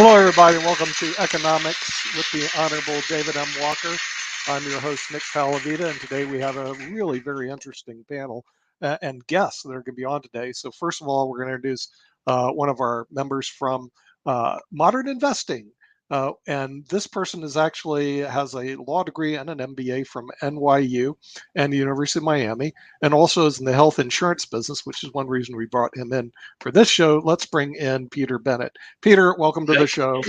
Hello, everybody, and welcome to Economics with the Honorable David M. Walker. I'm your host, Nick Palavita, and today we have a really very interesting panel and guests that are going to be on today. So first of all, we're going to introduce one of our members from Modern Investing. And this person is actually has a law degree and an MBA from NYU and the University of Miami, and also is in the health insurance business, which is one reason we brought him in for this show. Let's bring in Peter Bennett. Peter, welcome to the show.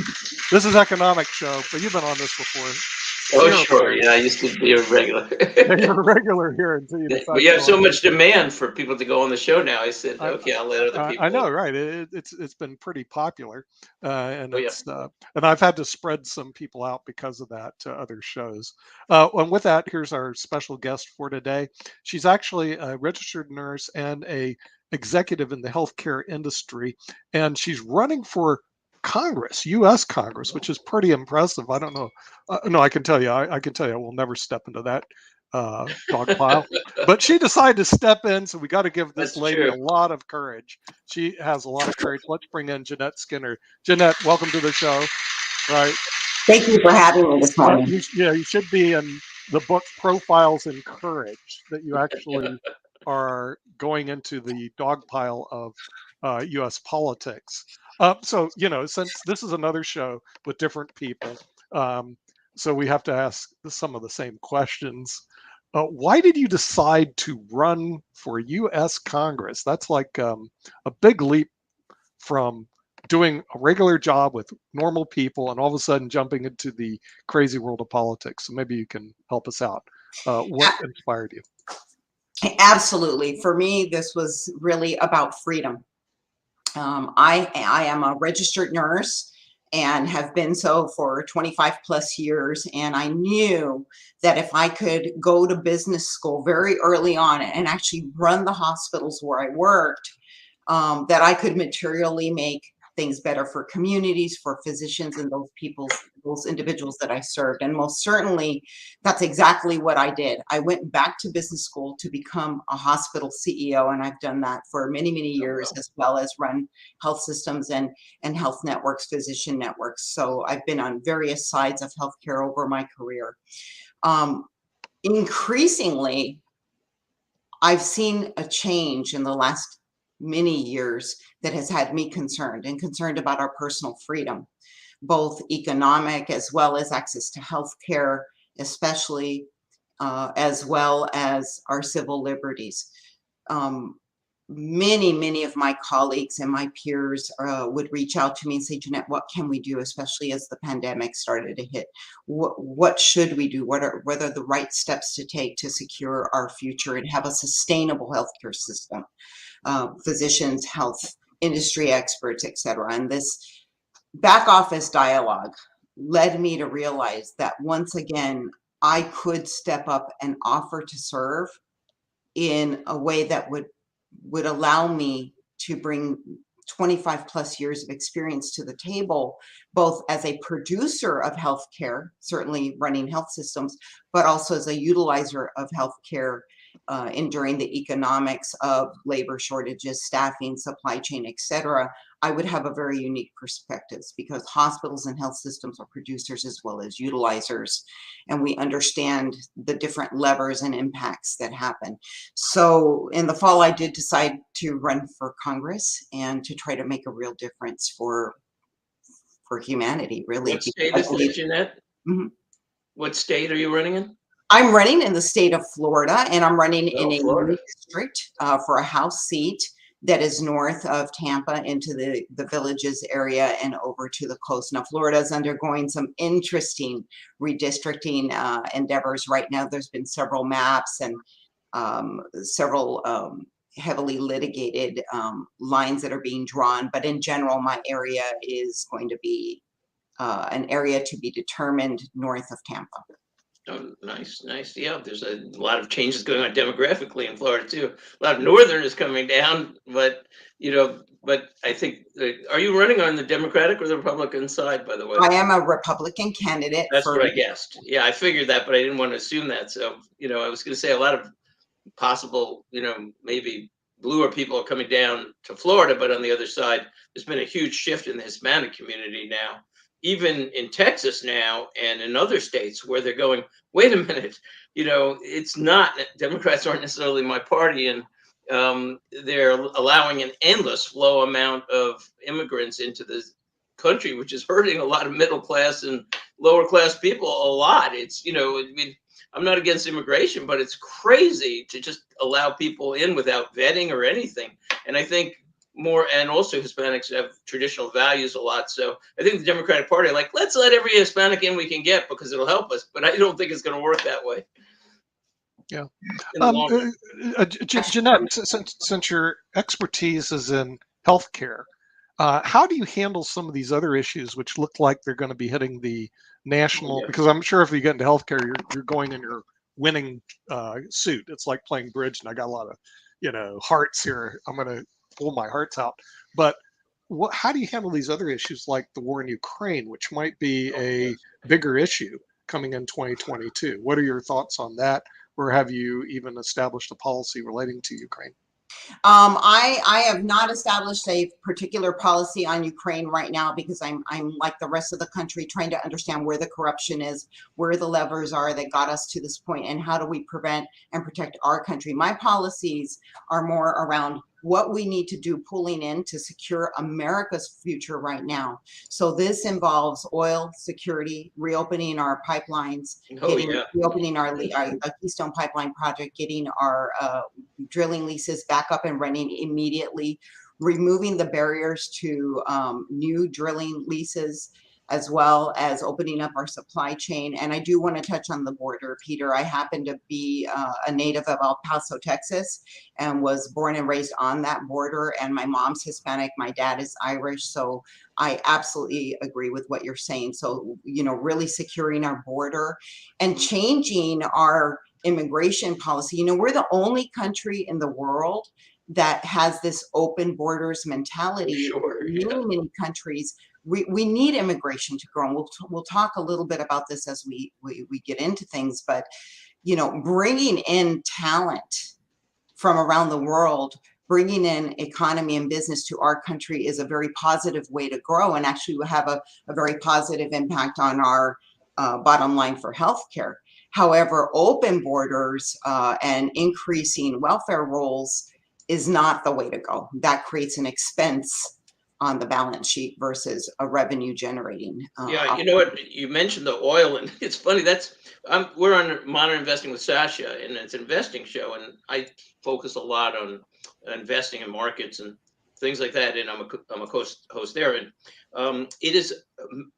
This is Economic Show, but you've been on this before. Oh, sure. Yeah, I used to be a regular. You're a regular here until you decide. We have so much demand for people to go on the show now. I said, okay, I'll let other people. I know, right? It's been pretty popular, and and I've had to spread some people out because of that to other shows. And with that, here's our special guest for today. She's actually a registered nurse and a executive in the healthcare industry, and she's running for Congress, U.S. Congress, which is pretty impressive. I don't know. No, I can tell you. I can tell you, I will never step into that dog pile. But she decided to step in, so we got to give this lady a lot of courage. She has a lot of courage. Let's bring in Jeannette Skinner. Jeannette, welcome to the show. Right. Thank you for having me this morning. You should be in the book Profiles in Courage, that you actually are going into the dog pile of U.S. politics. So, since this is another show with different people, so we have to ask some of the same questions. Why did you decide to run for U.S. Congress? That's like a big leap from doing a regular job with normal people and all of a sudden jumping into the crazy world of politics. So maybe you can help us out. What inspired you? Absolutely. For me, this was really about freedom. I am a registered nurse and have been so for 25 plus years. And I knew that if I could go to business school very early on and actually run the hospitals where I worked, that I could materially make things better for communities, for physicians, and those individuals that I served. And most certainly, that's exactly what I did. I went back to business school to become a hospital CEO, and I've done that for many, many years, as well as run health systems and health networks, physician networks. So I've been on various sides of healthcare over my career. Increasingly, I've seen a change in the last many years that has had me concerned about our personal freedom, both economic as well as access to health care, especially as well as our civil liberties. Many of my colleagues and my peers would reach out to me and say, Jeannette, what can we do, especially as the pandemic started to hit? What should we do? What are the right steps to take to secure our future and have a sustainable healthcare system? Physicians, health industry experts, etc. And this back office dialogue led me to realize that once again, I could step up and offer to serve in a way that would allow me to bring 25 plus years of experience to the table, both as a producer of healthcare, certainly running health systems, but also as a utilizer of healthcare enduring the economics of labor shortages, staffing, supply chain, etc., I would have a very unique perspectives, because hospitals and health systems are producers as well as utilizers, and we understand the different levers and impacts that happen. So in the fall, I did decide to run for Congress and to try to make a real difference for humanity, really. What state is this, Jeanette? Mhm. What state are you running in? I'm running in the state of Florida, and I'm running in a Florida. district for a House seat that is north of Tampa into the Villages area and over to the coast. Now, Florida is undergoing some interesting redistricting endeavors right now. There's been several maps and several heavily litigated lines that are being drawn. But in general, my area is going to be an area to be determined north of Tampa. Oh, nice, nice. Yeah, there's a lot of changes going on demographically in Florida too. A lot of Northerners coming down, but but I think, are you running on the Democratic or the Republican side, by the way? I am a Republican candidate. That's what I guessed. Yeah, I figured that, but I didn't want to assume that. So, I was going to say a lot of possible, maybe bluer people are coming down to Florida, but on the other side, there's been a huge shift in the Hispanic community now, even in Texas now and in other states where they're going, wait a minute, it's not, Democrats aren't necessarily my party, and they're allowing an endless flow amount of immigrants into the country, which is hurting a lot of middle class and lower class people a lot. It's, I mean, I'm not against immigration, but it's crazy to just allow people in without vetting or anything. And I think more, and also Hispanics have traditional values a lot. So I think the Democratic Party, like, let's let every Hispanic in we can get because it'll help us. But I don't think it's going to work that way. Yeah. In the long run. Jeannette, since your expertise is in healthcare, how do you handle some of these other issues which look like they're going to be hitting the national? Yeah. Because I'm sure if you get into healthcare, you're going in your winning suit. It's like playing bridge, and I got a lot of hearts here. I'm going to pull my hearts out. But how do you handle these other issues like the war in Ukraine, which might be a bigger issue coming in 2022? What are your thoughts on that? Or have you even established a policy relating to Ukraine? I have not established a particular policy on Ukraine right now, because I'm like the rest of the country trying to understand where the corruption is, where the levers are that got us to this point, and how do we prevent and protect our country. My policies are more around what we need to do pulling in to secure America's future right now. So this involves oil security, reopening our pipelines, reopening our Keystone Pipeline project, getting our drilling leases back up and running immediately, removing the barriers to new drilling leases, as well as opening up our supply chain. And I do want to touch on the border, Peter. I happen to be a native of El Paso, Texas, and was born and raised on that border. And my mom's Hispanic, my dad is Irish. So I absolutely agree with what you're saying. So, really securing our border and changing our immigration policy. We're the only country in the world that has this open borders mentality. Sure, yeah. Many countries, we need immigration to grow. And we'll talk a little bit about this as we get into things, but bringing in talent from around the world, bringing in economy and business to our country is a very positive way to grow, and actually will have a very positive impact on our bottom line for healthcare. However, open borders and increasing welfare rolls is not the way to go. That creates an expense on the balance sheet versus a revenue generating. Yeah, you know what? You mentioned the oil, and it's funny. We're on Modern Investing with Sasha, and it's an investing show, and I focus a lot on investing in markets and things like that. And I'm a host there, and it is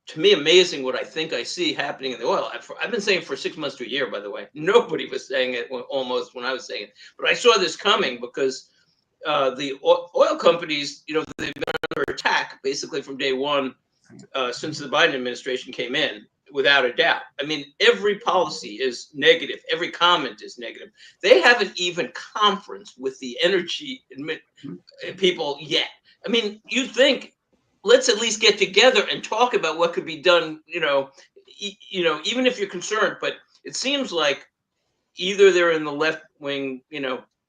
to me amazing what I think I see happening in the oil. I've been saying for 6 months to a year, by the way. Nobody was saying it almost when I was saying it, but I saw this coming because the oil companies, they've been under attack basically from day one since the Biden administration came in, without a doubt. I mean, every policy is negative. Every comment is negative. They haven't even conferenced with the energy people yet. I mean, you think, let's at least get together and talk about what could be done, even if you're concerned. But it seems like either they're in the left wing,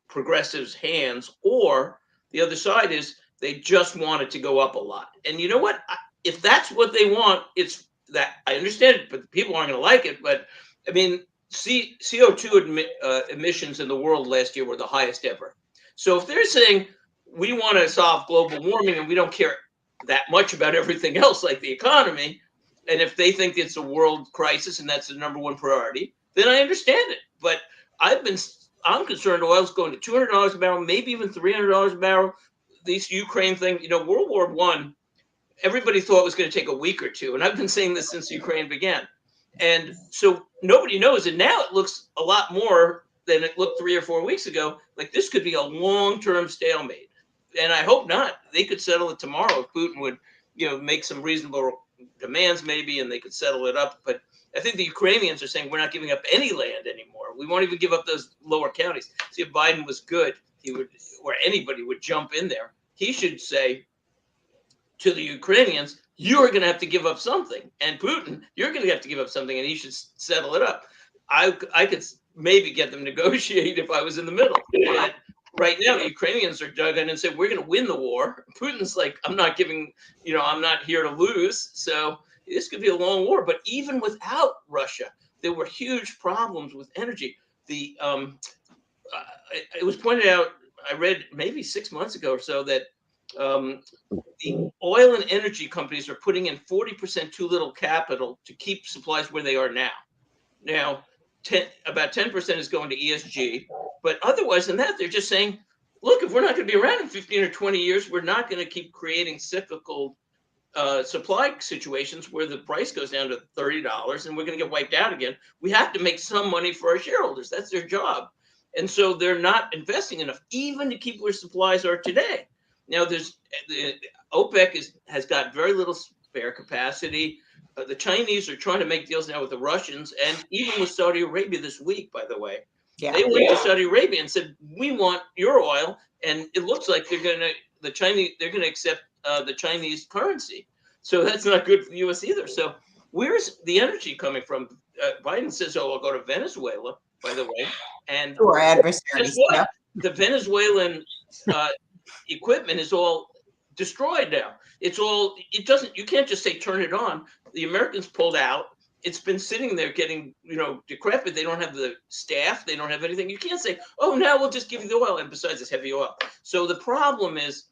progressives' hands, or the other side is they just want it to go up a lot. And you know what? If that's what they want, it's that I understand it, but people aren't going to like it. But I mean, CO2 emissions in the world last year were the highest ever. So if they're saying we want to solve global warming and we don't care that much about everything else like the economy, and if they think it's a world crisis and that's the number one priority, then I understand it. But I'm concerned oil's going to $200 a barrel, maybe even $300 a barrel. This Ukraine thing, World War I, everybody thought it was going to take a week or two, and I've been saying this since Ukraine began. And so nobody knows, and now it looks a lot more than it looked 3 or 4 weeks ago. Like this could be a long-term stalemate, and I hope not. They could settle it tomorrow if Putin would, make some reasonable demands maybe, and they could settle it up. But I think the Ukrainians are saying we're not giving up any land anymore. We won't even give up those lower counties. See, if Biden was good, he would, or anybody would jump in there. He should say to the Ukrainians, you're going to have to give up something. And Putin, you're going to have to give up something, and he should settle it up. I could maybe get them to negotiate if I was in the middle. But right now, the Ukrainians are dug in and say, we're going to win the war. Putin's like, I'm not here to lose. So this could be a long war. But even without Russia, there were huge problems with energy. It was pointed out, I read maybe 6 months ago or so, that the oil and energy companies are putting in 40% too little capital to keep supplies where they are now. Now, about 10% is going to ESG, but otherwise than that, they're just saying, look, if we're not going to be around in 15 or 20 years, we're not going to keep creating cyclical supply situations where the price goes down to $30 and we're going to get wiped out again. We have to make some money for our shareholders. That's their job. And so they're not investing enough even to keep where supplies are today. Now, the OPEC has got very little spare capacity. The Chinese are trying to make deals now with the Russians, and even with Saudi Arabia this week, by the way. Yeah. They went to Saudi Arabia and said, we want your oil. And it looks like they're going to accept the Chinese currency. So that's not good for the U.S. either. So where's the energy coming from? Biden says, I'll go to Venezuela, by the way. And our adversaries. Guess what? Yeah. The Venezuelan equipment is all destroyed now. You can't just say turn it on. The Americans pulled out. It's been sitting there getting, decrepit. They don't have the staff. They don't have anything. You can't say, oh, now we'll just give you the oil. And besides, it's heavy oil. So the problem is,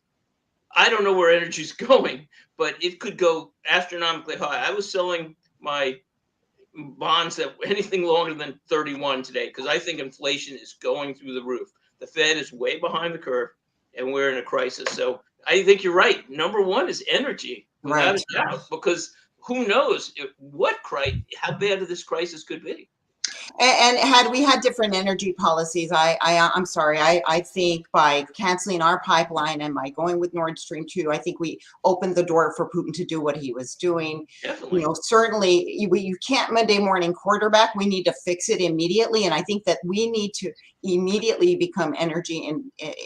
I don't know where energy's going, but it could go astronomically high. I was selling my bonds at anything longer than 31 today because I think inflation is going through the roof. The Fed is way behind the curve, and we're in a crisis. So I think you're right. Number one is energy, without a doubt, because who knows how bad this crisis could be. And had we had different energy policies, I'm sorry, I think by canceling our pipeline and by going with Nord Stream 2, I think we opened the door for Putin to do what he was doing. Definitely. Certainly you can't Monday morning quarterback. We need to fix it immediately. And I think that we need to immediately become energy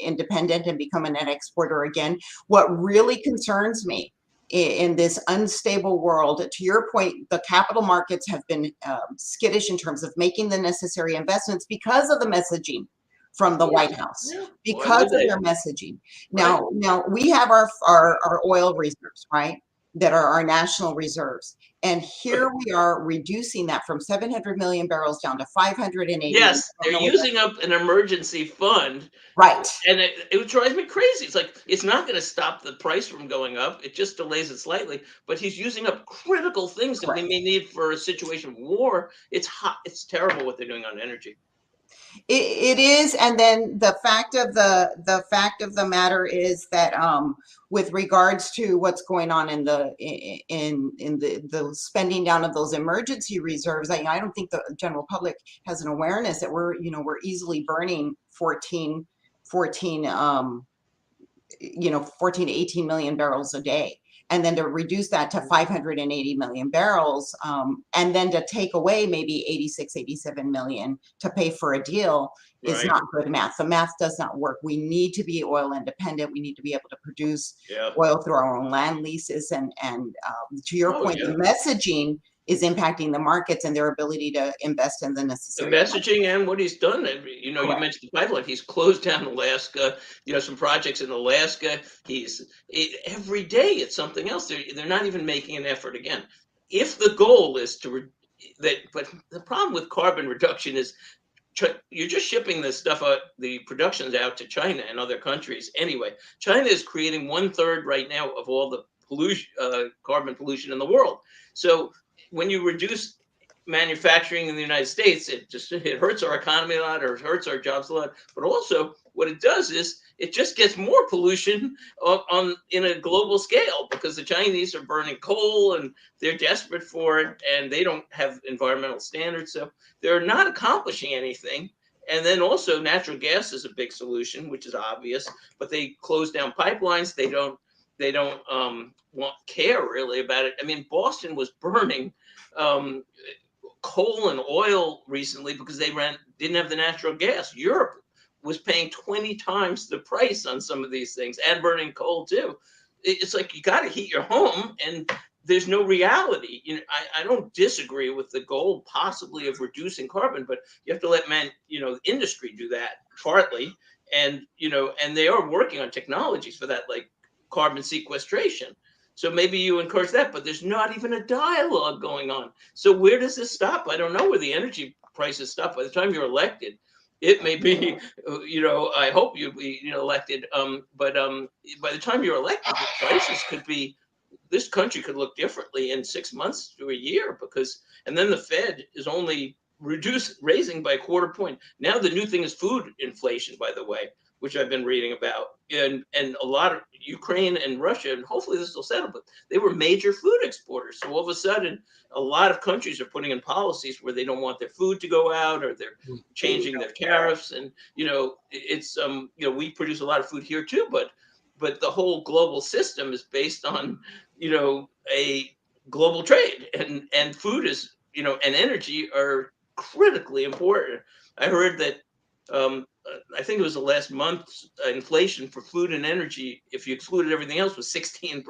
independent and become a net exporter again. What really concerns me in this unstable world, to your point, the capital markets have been skittish in terms of making the necessary investments because of the messaging from the White House, because of their messaging. Now we have our oil reserves, right? That are our national reserves. And here we are reducing that from 700 million barrels down to 580. Yes, they're using up an emergency fund. Right. And it drives me crazy. It's like, it's not going to stop the price from going up. It just delays it slightly. But he's using up critical things that we may need for a situation of war. It's hot. It's terrible what they're doing on energy. It is, and then the fact of the matter is that with regards to what's going on in the spending down of those emergency reserves, I don't think the general public has an awareness that we're easily burning 14 to 18 million barrels a day. And then to reduce that to 580 million barrels, and then to take away maybe 86, 87 million to pay for a deal is not good math. The math does not work. We need to be oil independent. We need to be able to produce oil through our own land leases. And to your point, the messaging is impacting the markets and their ability to invest in the The necessary. messaging and what he's done. You know, you Correct. mentioned the pipeline. He's closed down Alaska. You know, some projects in Alaska. Every day it's something else. They're not even making an effort again. If the goal is to but the problem with carbon reduction is you're just shipping this stuff out, the productions out to China and other countries anyway. China is creating 1/3 right now of all the pollution, carbon pollution in the world. So when you reduce manufacturing in the United States, it hurts our economy a lot, or it hurts our jobs a lot. But also, what it does is it just gets more pollution in a global scale, because the Chinese are burning coal and they're desperate for it, and they don't have environmental standards, so they're not accomplishing anything. And then also, natural gas is a big solution, which is obvious, but they close down pipelines. They don't care really about it. I mean, Boston was burning coal and oil recently because they didn't have the natural gas. Europe was paying 20 times the price on some of these things, and burning coal too. It's like, you got to heat your home, and there's no reality. You know, I don't disagree with the goal possibly of reducing carbon, but you have to let industry do that partly. And, and they are working on technologies for that, like carbon sequestration. So maybe you encourage that, but there's not even a dialogue going on. So where does this stop? I don't know where the energy prices stop. By the time you're elected, it may be, I hope you'll be, elected. But by the time you're elected, the prices could be, this country could look differently in 6 months to a year, and then the Fed is only raising by a quarter point. Now the new thing is food inflation, by the way, which I've been reading about, and a lot of Ukraine and Russia, and hopefully this will settle, but they were major food exporters. So all of a sudden, a lot of countries are putting in policies where they don't want their food to go out, or they're changing their tariffs. And, it's, we produce a lot of food here too, but the whole global system is based on, a global trade, and food is, and energy are critically important. I heard that, I think it was the last month's inflation for food and energy, if you excluded everything else, was 16%.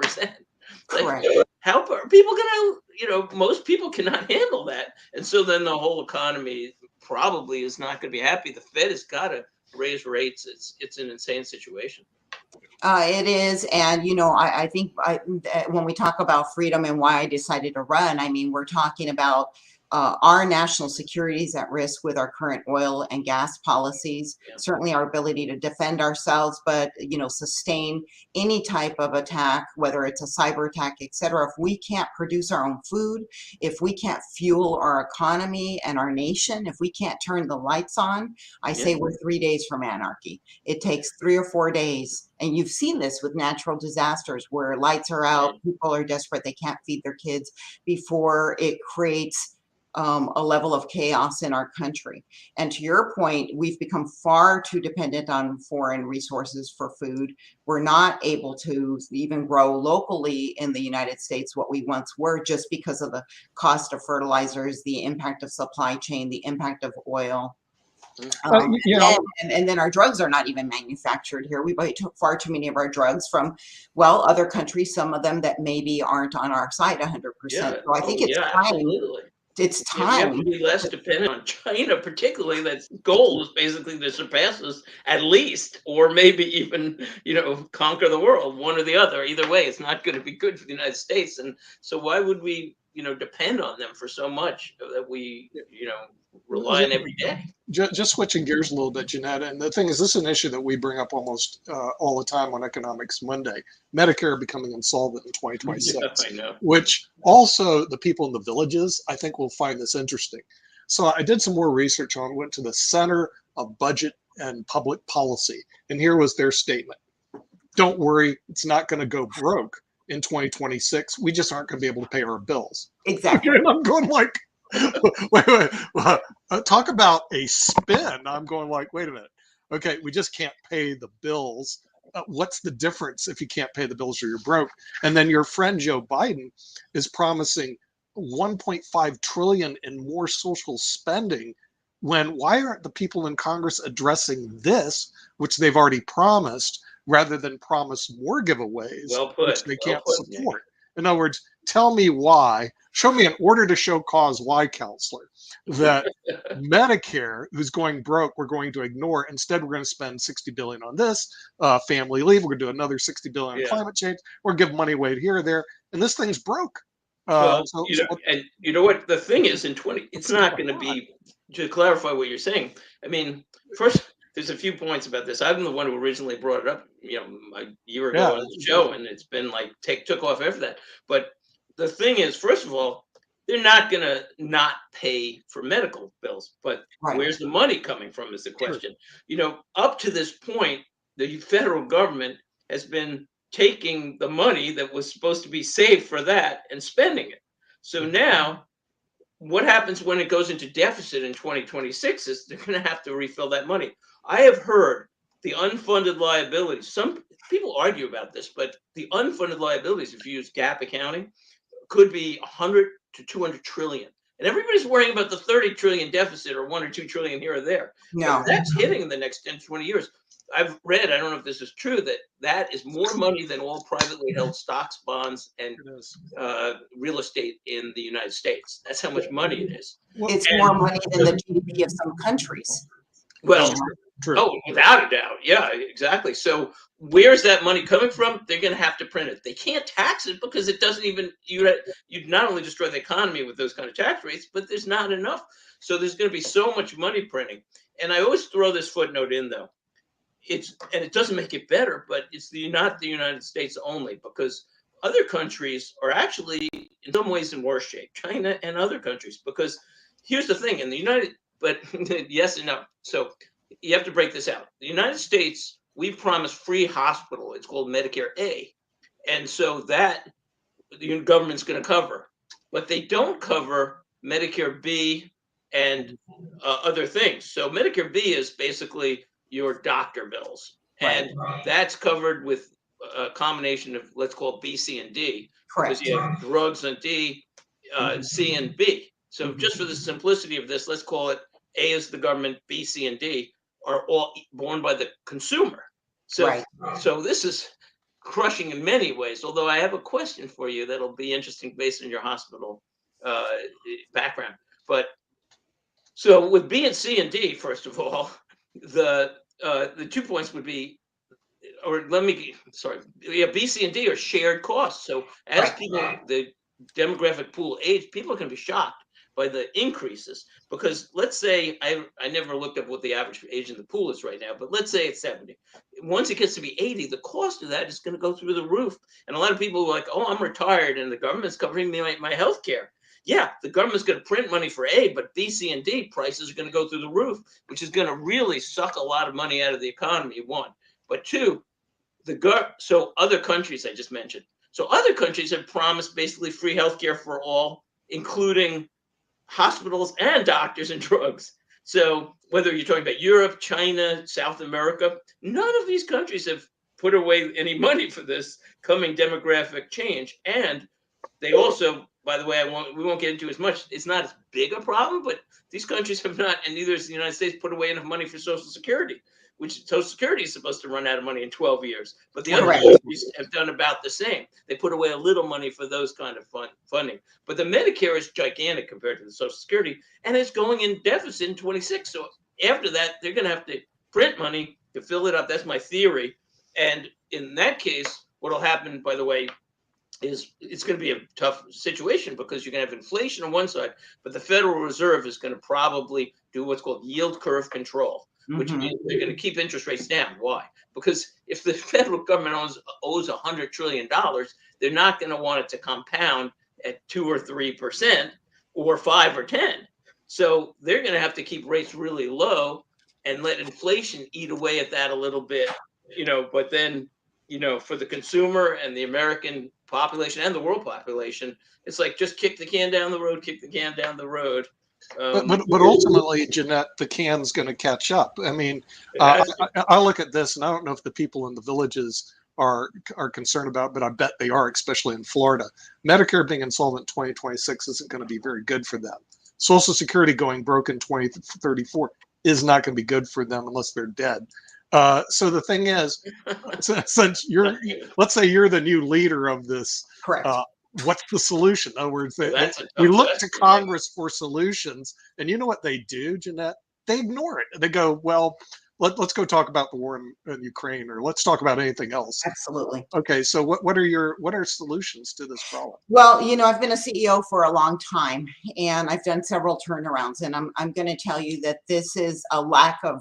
Correct. Like, how are people gonna, most people cannot handle that. And so then the whole economy probably is not going to be happy. The Fed has got to raise rates. It's an insane situation. It is. And, I think when we talk about freedom and why I decided to run, I mean, we're talking about our national security is at risk with our current oil and gas policies. Yeah. Certainly our ability to defend ourselves, but, sustain any type of attack, whether it's a cyber attack, et cetera. If we can't produce our own food, if we can't fuel our economy and our nation, if we can't turn the lights on, I say we're 3 days from anarchy. It takes 3 or 4 days. And you've seen this with natural disasters where lights are out, people are desperate, they can't feed their kids, before it creates a level of chaos in our country. And to your point, we've become far too dependent on foreign resources for food. We're not able to even grow locally in the United States what we once were, just because of the cost of fertilizers, the impact of supply chain, the impact of oil. And then our drugs are not even manufactured here. We buy far too many of our drugs from, other countries, some of them that maybe aren't on our side 100%. So I think it's time. Absolutely. It's time. We have to be less dependent on China, particularly. That goal is basically to surpass us at least, or maybe even, conquer the world, one or the other. Either way, it's not going to be good for the United States. And so why would we, depend on them for so much that we, rely on every day? Just switching gears a little bit, Jeannette, and the thing is, this is an issue that we bring up almost all the time on Economics Monday. Medicare becoming insolvent in 2026, I know. Which also the people in the villages, I think, will find this interesting. So I did some more research on, went to the Center of Budget and Public Policy, and here was their statement. Don't worry, it's not going to go broke in 2026. We just aren't going to be able to pay our bills. Exactly. And I'm going like, wait. Talk about a spin. I'm going like, wait a minute. Okay, we just can't pay the bills. What's the difference if you can't pay the bills or you're broke? And then your friend Joe Biden is promising 1.5 trillion in more social spending. Why aren't the people in Congress addressing this, which they've already promised, rather than promise more giveaways, which they can't support? In other words, tell me why, show me an order to show cause why, counselor, that Medicare, who's going broke, we're going to ignore. Instead, we're going to spend $60 billion on this family leave. We're going to do another $60 billion on Yeah. climate change. We're give money away here or there, and this thing's broke. Well, and you know what the thing is it's not going to be, to clarify what you're saying. I mean, first, there's a few points about this. I'm the one who originally brought it up, a year ago on the show, and it's been like took off after that. But the thing is, first of all, they're not going to not pay for medical bills, but where's the money coming from is the question. Up to this point, the federal government has been taking the money that was supposed to be saved for that and spending it. So now what happens when it goes into deficit in 2026 is they're going to have to refill that money. I have heard the unfunded liabilities. Some people argue about this, but the unfunded liabilities, if you use GAAP accounting, could be 100 to 200 trillion. And everybody's worrying about the 30 trillion deficit or 1 or 2 trillion here or there. No, but that's hitting in the next 10, 20 years. I've read, I don't know if this is true, that is more money than all privately held stocks, bonds, and real estate in the United States. That's how much money it is. It's more money than the GDP of some countries. Well, oh, without a doubt. Yeah, exactly. So where's that money coming from? They're going to have to print it. They can't tax it because it doesn't even, you'd not only destroy the economy with those kind of tax rates, but there's not enough. So there's going to be so much money printing. And I always throw this footnote in, though. And it doesn't make it better, but it's not the United States only, because other countries are actually in some ways in worse shape, China and other countries, because here's the thing, but yes and no. So you have to break this out. The United States, we promise free hospital. It's called Medicare A. And so that the government's going to cover, but they don't cover Medicare B and other things. So Medicare B is basically your doctor bills, and that's covered with a combination of, let's call it B, C, and D, because you have drugs on D, C, and B. So just for the simplicity of this, let's call it A is the government, B, C, and D are all borne by the consumer. So, so this is crushing in many ways, although I have a question for you that'll be interesting based on your hospital background. But so with B and C and D, first of all, the 2 points would be, B, C, and D are shared costs. So as the demographic pool age, people are going to be shocked by the increases, because let's say, I never looked up what the average age in the pool is right now, but let's say it's 70. Once it gets to be 80, the cost of that is going to go through the roof. And a lot of people are like, oh, I'm retired and the government's covering me my health care. Yeah, the government's going to print money for A, but B, C, and D prices are going to go through the roof, which is going to really suck a lot of money out of the economy, one. But two, so other countries I just mentioned. So other countries have promised basically free healthcare for all, including hospitals and doctors and drugs. So whether you're talking about Europe, China, South America, none of these countries have put away any money for this coming demographic change. And they also, by the way, we won't get into as much. It's not as big a problem, but these countries have not, and neither has the United States, put away enough money for Social Security, which Social Security is supposed to run out of money in 12 years. But the other countries have done about the same. They put away a little money for those kind of funding. But the Medicare is gigantic compared to the Social Security, and it's going in deficit in 26. So after that, they're going to have to print money to fill it up. That's my theory. And in that case, what will happen, by the way, is it's going to be a tough situation, because you're going to have inflation on one side, but the Federal Reserve is going to probably do what's called yield curve control, which means they're going to keep interest rates down. Why? Because if the federal government owes $100 trillion, they're not going to want it to compound at 2 or 3% or 5 or 10. So they're going to have to keep rates really low and let inflation eat away at that a little bit, but then, for the consumer and the American population and the world population, it's like, just kick the can down the road. But ultimately, Jeannette, the can's going to catch up. I mean, I look at this, and I don't know if the people in the villages are concerned about it, but I bet they are, especially in Florida. Medicare being insolvent 2026 isn't going to be very good for them. Social Security going broke in 2034 is not going to be good for them unless they're dead. So the thing is, since let's say you're the new leader of this what's the solution? In other words, Well, that's a we tough look to question. Congress for solutions, and you know what they do, Jeannette? They ignore it. They go, well, let's go talk about the war in Ukraine, or let's talk about anything else. Absolutely. Okay, so what are solutions to this problem? Well, I've been a CEO for a long time, and I've done several turnarounds, and I'm going to tell you that this is a lack of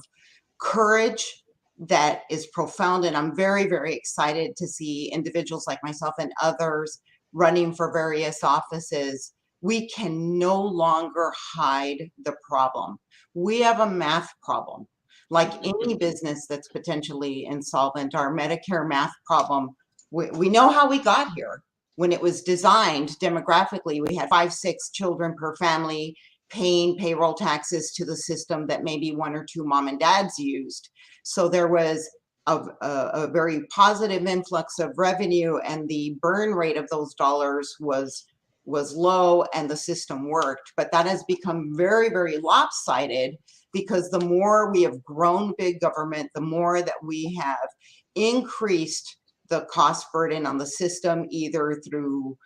courage that is profound, and I'm very, very excited to see individuals like myself and others running for various offices. We can no longer hide the problem. We have a math problem. Like any business that's potentially insolvent, our Medicare math problem, we know how we got here. When it was designed demographically, we had 5, 6 children per family paying payroll taxes to the system that maybe 1 or 2 mom and dads used. So there was a very positive influx of revenue, and the burn rate of those dollars was low, and the system worked. But that has become very, very lopsided, because the more we have grown big government, the more that we have increased the cost burden on the system, either through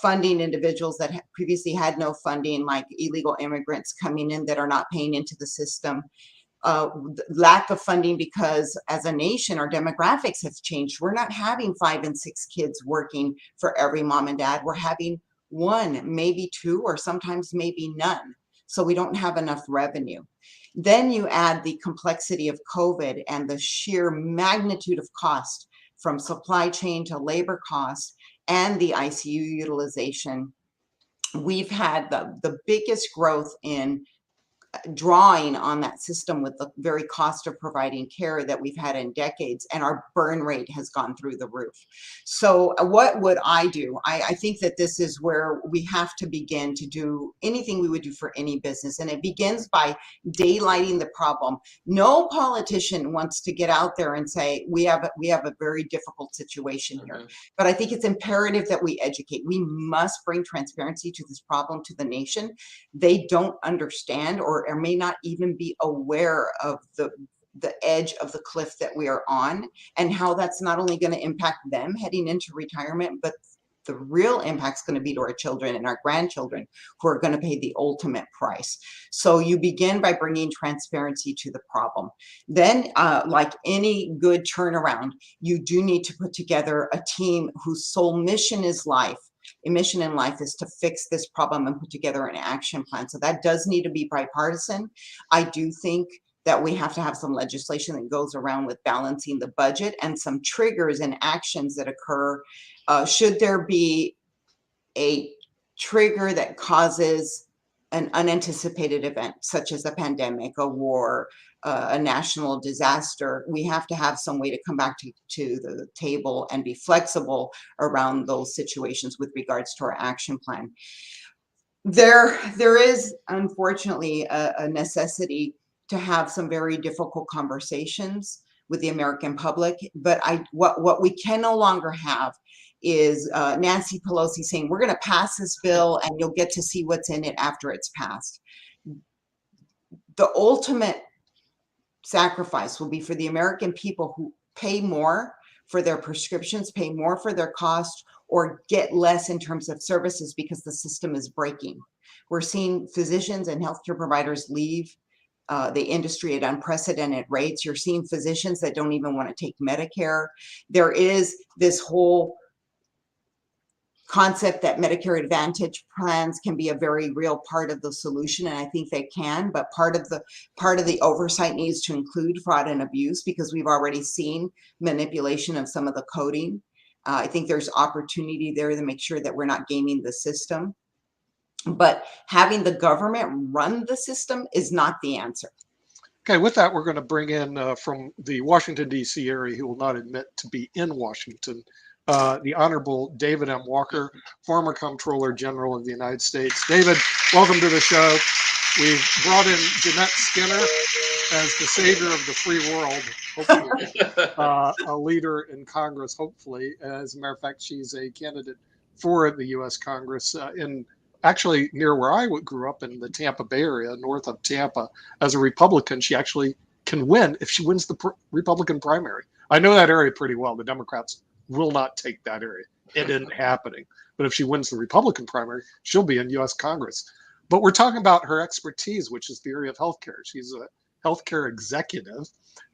funding individuals that previously had no funding, like illegal immigrants coming in that are not paying into the system. Lack of funding because as a nation, our demographics have changed. We're not having 5 and 6 kids working for every mom and dad. We're having 1, maybe 2, or sometimes maybe none. So we don't have enough revenue. Then you add the complexity of COVID and the sheer magnitude of cost, from supply chain to labor costs and the ICU utilization. We've had the biggest growth in drawing on that system with the very cost of providing care that we've had in decades, and our burn rate has gone through the roof. So what would I do? I think that this is where we have to begin to do anything we would do for any business, and it begins by daylighting the problem. No politician wants to get out there and say we have a very difficult situation here, but I think it's imperative that we educate. We must bring transparency to this problem to the nation. They don't understand, or may not even be aware of the edge of the cliff that we are on, and how that's not only going to impact them heading into retirement, but the real impact is going to be to our children and our grandchildren, who are going to pay the ultimate price. So you begin by bringing transparency to the problem. Then, like any good turnaround, you do need to put together a team whose sole mission is life. A mission in life is to fix this problem and put together an action plan. So that does need to be bipartisan. I do think that we have to have some legislation that goes around with balancing the budget, and some triggers and actions that occur. Should there be a trigger that causes an unanticipated event, such as a pandemic, a war, a national disaster, we have to have some way to come back to the table and be flexible around those situations with regards to our action plan. There is, unfortunately, a necessity to have some very difficult conversations with the American public, but what we can no longer have is Nancy Pelosi saying, we're going to pass this bill and you'll get to see what's in it after it's passed. The ultimate sacrifice will be for the American people who pay more for their prescriptions, pay more for their cost, or get less in terms of services because the system is breaking. We're seeing physicians and healthcare providers leave the industry at unprecedented rates. You're seeing physicians that don't even want to take Medicare. There is this whole concept that Medicare Advantage plans can be a very real part of the solution, and I think they can, but part of the oversight needs to include fraud and abuse, because we've already seen manipulation of some of the coding. I think there's opportunity there to make sure that we're not gaming the system, but having the government run the system is not the answer. Okay, with that, we're going to bring in from the Washington, D.C. area, who will not admit to be in Washington, the Honorable David M. Walker, former Comptroller General of the United States. David, welcome to the show. We've brought in Jeannette Skinner as the savior of the free world, hopefully, a leader in Congress, hopefully. As a matter of fact, she's a candidate for the U.S. Congress in actually near where I grew up, in the Tampa Bay area, north of Tampa. As a Republican, she actually can win if she wins the Republican primary. I know that area pretty well. The Democrats will not take that area. It isn't happening. But if she wins the Republican primary, she'll be in U.S. Congress. But we're talking about her expertise, which is the area of healthcare. She's a healthcare executive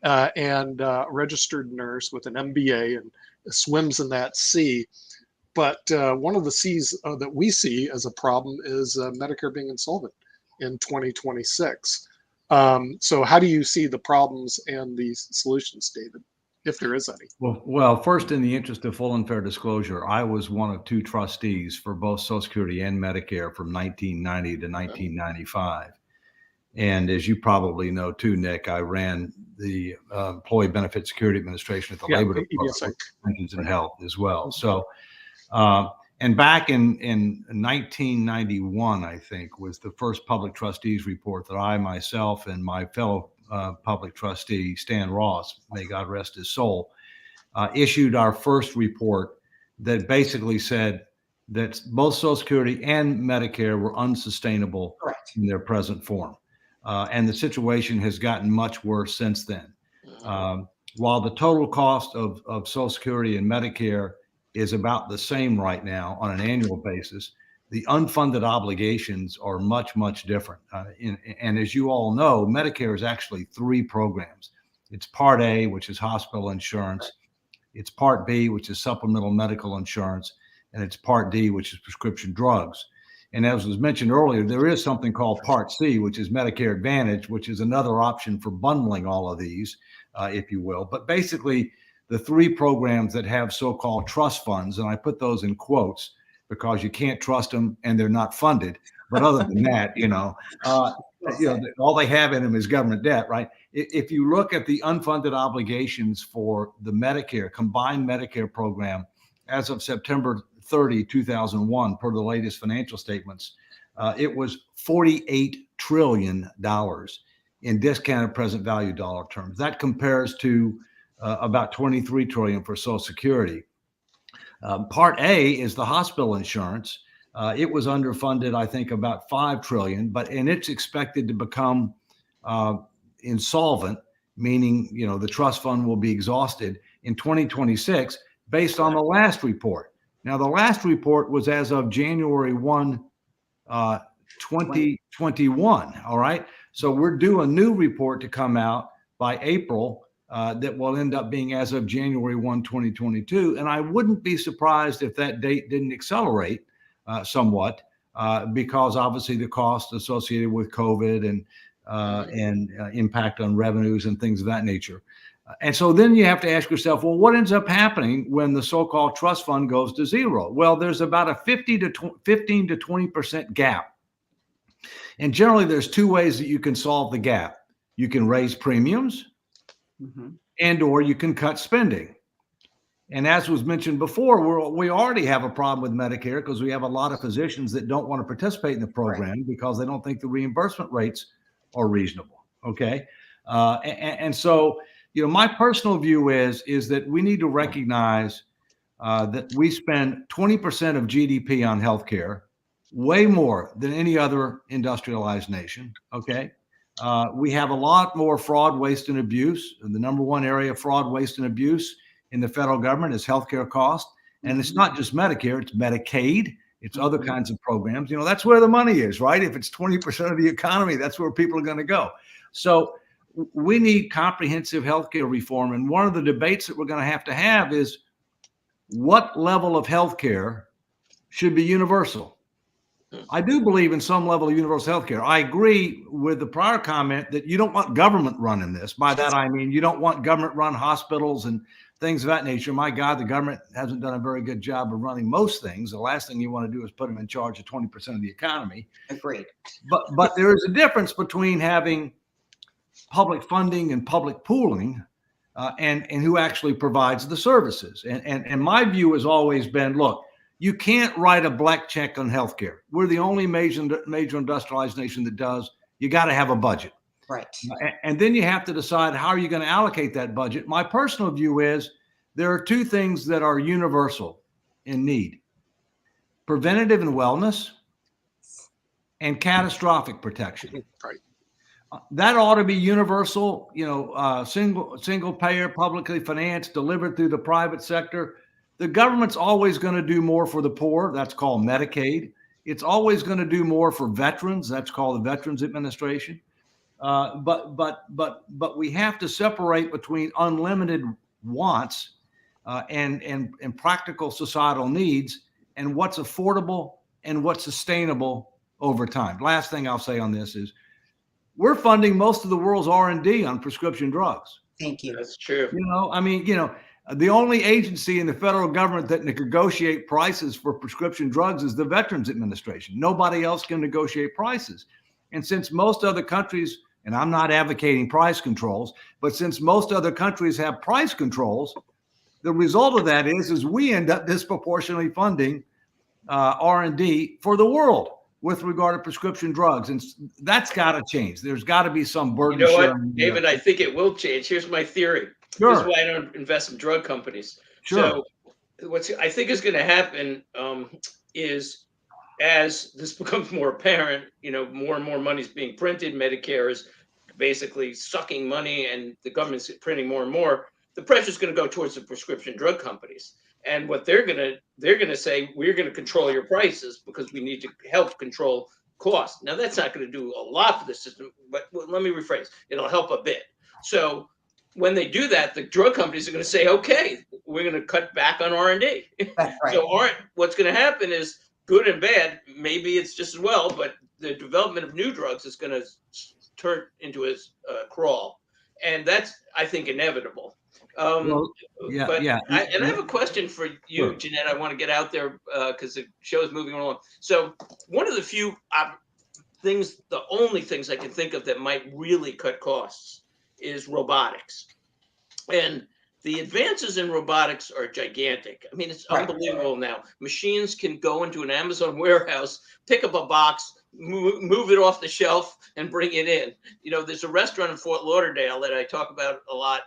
and registered nurse with an MBA and swims in that sea. But one of the C's that we see as a problem is Medicare being insolvent in 2026. So how do you see the problems and the solutions, David, if there is any? Well, first, in the interest of full and fair disclosure, I was one of two trustees for both Social Security and Medicare from 1990 to 1995. And as you probably know too, Nick, I ran the Employee Benefit Security Administration at the Labor Department, Pensions and Health as well. So, and back in 1991, I think, was the first public trustees report that I myself and my fellow public trustee, Stan Ross, may God rest his soul, issued our first report that basically said that both Social Security and Medicare were unsustainable in their present form. And the situation has gotten much worse since then. While the total cost of Social Security and Medicare is about the same right now on an annual basis, the unfunded obligations are much, much different. And as you all know, Medicare is actually three programs. It's Part A, which is hospital insurance. It's Part B, which is supplemental medical insurance. And it's Part D, which is prescription drugs. And as was mentioned earlier, there is something called Part C, which is Medicare Advantage, which is another option for bundling all of these, if you will. But basically, the three programs that have so-called trust funds, and I put those in quotes because you can't trust them and they're not funded. But other than that, all they have in them is government debt, right? If you look at the unfunded obligations for the Medicare, combined Medicare program, as of September 30, 2001, per the latest financial statements, it was $48 trillion in discounted present value dollar terms. That compares to about $23 trillion for Social Security. Part A is the hospital insurance. It was underfunded, I think, about $5 trillion, and it's expected to become insolvent, meaning, the trust fund will be exhausted in 2026 based on the last report. Now, the last report was as of January 1, 2021. All right. So we're due a new report to come out by April that will end up being as of January 1, 2022. And I wouldn't be surprised if that date didn't accelerate somewhat because obviously the cost associated with COVID and impact on revenues and things of that nature. And so then you have to ask yourself, well, what ends up happening when the so-called trust fund goes to zero? Well, there's about a 15 to 20% gap. And generally, there's two ways that you can solve the gap. You can raise premiums and or you can cut spending. And as was mentioned before, we already have a problem with Medicare because we have a lot of physicians that don't want to participate in the program because they don't think the reimbursement rates are reasonable. Okay. And so, my personal view is that we need to recognize that we spend 20% of GDP on healthcare, way more than any other industrialized nation. Okay. We have a lot more fraud, waste, and abuse. And the number one area of fraud, waste, and abuse in the federal government is healthcare cost. And it's not just Medicare, it's Medicaid, it's other kinds of programs. That's where the money is, right? If it's 20% of the economy, that's where people are going to go. So we need comprehensive healthcare reform. And one of the debates that we're going to have is what level of healthcare should be universal. I do believe in some level of universal healthcare. I agree with the prior comment that you don't want government running this. By that, I mean, you don't want government run hospitals and things of that nature. My God, the government hasn't done a very good job of running most things. The last thing you want to do is put them in charge of 20% of the economy. Agreed. But there is a difference between having public funding and public pooling and who actually provides the services. And my view has always been, look, you can't write a black check on healthcare. We're the only major industrialized nation that does. You got to have a budget. Right. And then you have to decide how are you going to allocate that budget. My personal view is there are two things that are universal in need: preventative and wellness and catastrophic protection. Right. That ought to be universal, single payer, publicly financed, delivered through the private sector. The government's always going to do more for the poor. That's called Medicaid. It's always going to do more for veterans. That's called the Veterans Administration. But we have to separate between unlimited wants and practical societal needs and what's affordable and what's sustainable over time. Last thing I'll say on this is we're funding most of the world's R&D on prescription drugs. Thank you. That's true. I mean, the only agency in the federal government that can negotiate prices for prescription drugs is the Veterans Administration. Nobody else can negotiate prices. And since most other countries, and I'm not advocating price controls, but since most other countries have price controls, the result of that is we end up disproportionately funding R&D for the world with regard to prescription drugs. And that's got to change. There's got to be some burden You know what, sharing. David, I think it will change. Here's my theory. Sure. This is why I don't invest in drug companies. Sure. So what I think is going to happen is as this becomes more apparent, more and more money is being printed. Medicare is basically sucking money and the government's printing more and more. The pressure is going to go towards the prescription drug companies. And what they're going to say, we're going to control your prices because we need to help control cost. Now, that's not going to do a lot for the system, but let me rephrase. It'll help a bit. So when they do that, the drug companies are going to say, okay, we're going to cut back on R&D. That's right. So what's going to happen is good and bad. Maybe it's just as well, but the development of new drugs is going to turn into a crawl. And that's, I think, inevitable. I have a question for you, Sure. Jeannette. I want to get out there because the show is moving along. So one of the few things, the only things I can think of that might really cut costs is robotics. And the advances in robotics are gigantic. I mean, it's unbelievable now. Machines can go into an Amazon warehouse, pick up a box, move it off the shelf, and bring it in. There's a restaurant in Fort Lauderdale that I talk about a lot.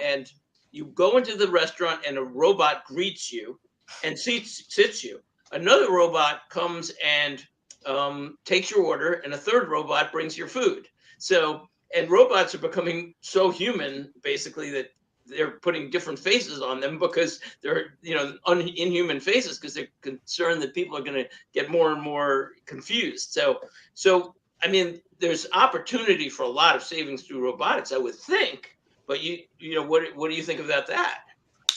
And you go into the restaurant and a robot greets you and sits you. Another robot comes and takes your order, and a third robot brings your food. And robots are becoming so human, basically, that they're putting different faces on them because they're, inhuman faces because they're concerned that people are going to get more and more confused. So I mean, there's opportunity for a lot of savings through robotics, I would think. But what do you think about that?